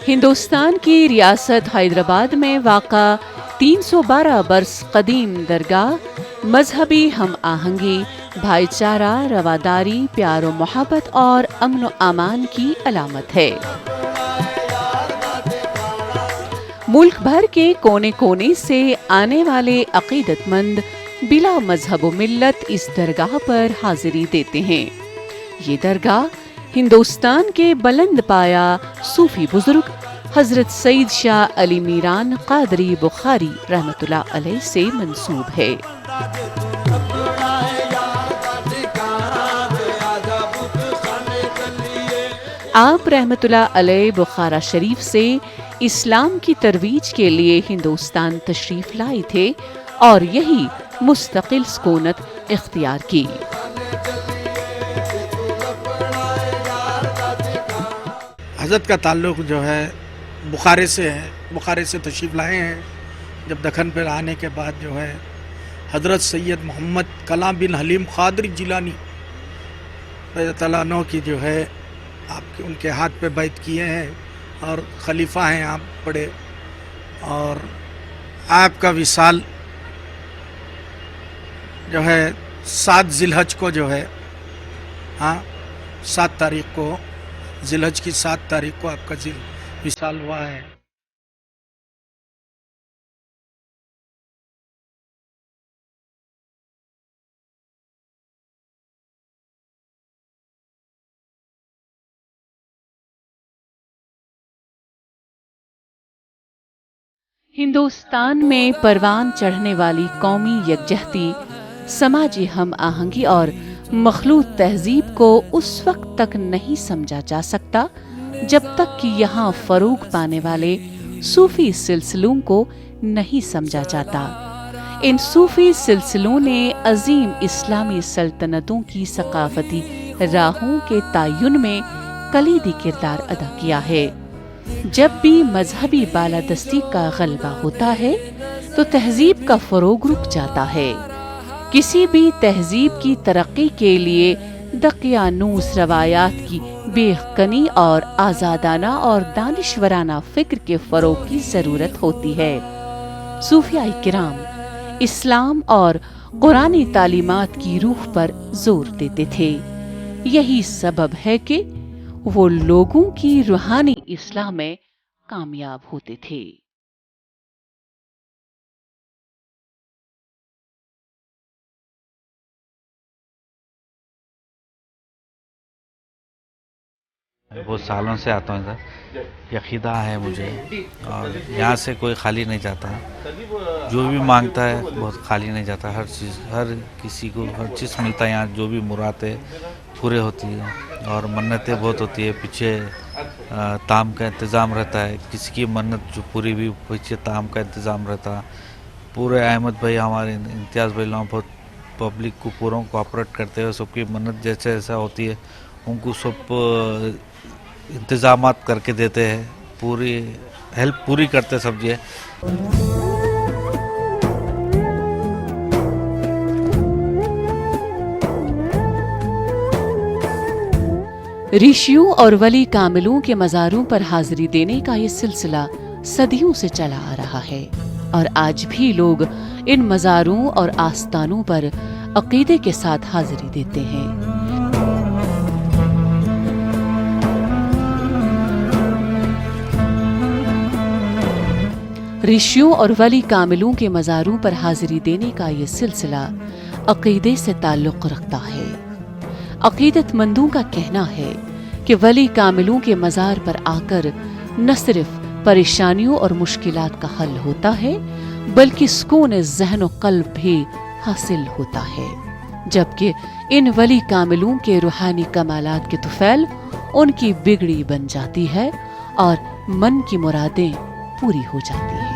ہندوستان کی ریاست حیدرآباد میں واقع 312 برس قدیم درگاہ مذہبی ہم آہنگی، بھائی چارہ، رواداری، پیار و محبت اور امن و امان کی علامت ہے۔ ملک بھر کے کونے کونے سے آنے والے عقیدت مند بلا مذہب و ملت اس درگاہ پر حاضری دیتے ہیں۔ یہ درگاہ ہندوستان کے بلند پایا صوفی بزرگ حضرت سید شاہ علی میران قادری بخاری رحمۃ اللہ علیہ سے منسوب ہے۔ آپ رحمۃ اللہ علیہ بخارا شریف سے اسلام کی ترویج کے لیے ہندوستان تشریف لائے تھے اور یہی مستقل سکونت اختیار کی۔ حضرت کا تعلق جو ہے بخارے سے ہے، بخارے سے تشریف لائے ہیں۔ جب دکن پر آنے کے بعد جو ہے حضرت سید محمد کلام بن حلیم قادری جیلانی رضی اللہ عنہ کی جو ہے آپ کے ان کے ہاتھ پہ بیعت کیے ہیں اور خلیفہ ہیں آپ بڑے، اور آپ کا وصال جو ہے 7 ذی الحج کو جو ہے 7 تاریخ کو ذی الحج کی 7 تاریخ کو آپ کا وصال ہوا ہے۔ ہندوستان میں پروان چڑھنے والی قومی یکجہتی، سماجی ہم آہنگی اور مخلوط تہذیب کو اس وقت تک نہیں سمجھا جا سکتا جب تک کہ یہاں فروغ پانے والے صوفی سلسلوں کو نہیں سمجھا جاتا۔ ان صوفی سلسلوں نے عظیم اسلامی سلطنتوں کی ثقافتی راہوں کے تعین میں کلیدی کردار ادا کیا ہے۔ جب بھی مذہبی بالادستی کا غلبہ ہوتا ہے تو تہذیب کا فروغ رک جاتا ہے۔ کسی بھی تہذیب کی ترقی کے لیے دقیانوس روایات کی بے کنی اور آزادانہ اور دانشورانہ فکر کے فروغ کی ضرورت ہوتی ہے۔ صوفیاء کرام اسلام اور قرآنی تعلیمات کی روح پر زور دیتے تھے۔ یہی سبب ہے کہ وہ لوگوں کی روحانی اصلاح میں کامیاب ہوتے تھے۔ بہت سالوں سے آتا ہوں ادھر، یہ عقیدہ ہے مجھے اور یہاں سے کوئی خالی نہیں جاتا۔ جو بھی مانگتا ہے بہت خالی نہیں جاتا، ہر چیز ہر کسی کو ہر چیز ملتا ہے یہاں، جو بھی مرادیں پورے ہوتی ہیں اور منتیں بہت ہوتی ہے۔ پیچھے تام کا انتظام رہتا ہے، کسی کی منت جو پوری بھی پیچھے تام کا انتظام رہتا۔ پورے احمد بھائی ہمارے امتیاز بھائی لوگ بہت پبلک کو پوروں کوآپریٹ کرتے ہوئے سب کی منت جیسے ایسا ہوتی ہے ان کو سب انتظامات کر کے دیتے ہیں، پوری ہیلپ پوری کرتے سمجھیے۔ رشیوں اور ولی کاملوں کے مزاروں پر حاضری دینے کا یہ سلسلہ صدیوں سے چلا آ رہا ہے اور آج بھی لوگ ان مزاروں اور آستانوں پر عقیدے کے ساتھ حاضری دیتے ہیں۔ رشیوں اور ولی کاملوں کے مزاروں پر حاضری دینے کا یہ سلسلہ عقیدے سے تعلق رکھتا ہے۔ عقیدت مندوں کا کہنا ہے کہ ولی کاملوں کے مزار پر آ کر نہ صرف پریشانیوں اور مشکلات کا حل ہوتا ہے بلکہ سکون ذہن و قلب بھی حاصل ہوتا ہے، جبکہ ان ولی کاملوں کے روحانی کمالات کے طفیل ان کی بگڑی بن جاتی ہے اور من کی مرادیں پوری ہو جاتی ہیں۔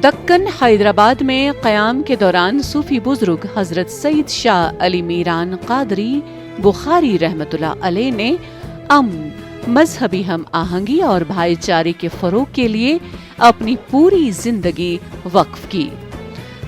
دکن حیدرآباد میں قیام کے دوران صوفی بزرگ حضرت سید شاہ علی میران قادری بخاری رحمۃ اللہ علیہ نے امن، مذہبی ہم آہنگی اور بھائی چارے کے فروغ کے لیے اپنی پوری زندگی وقف کی۔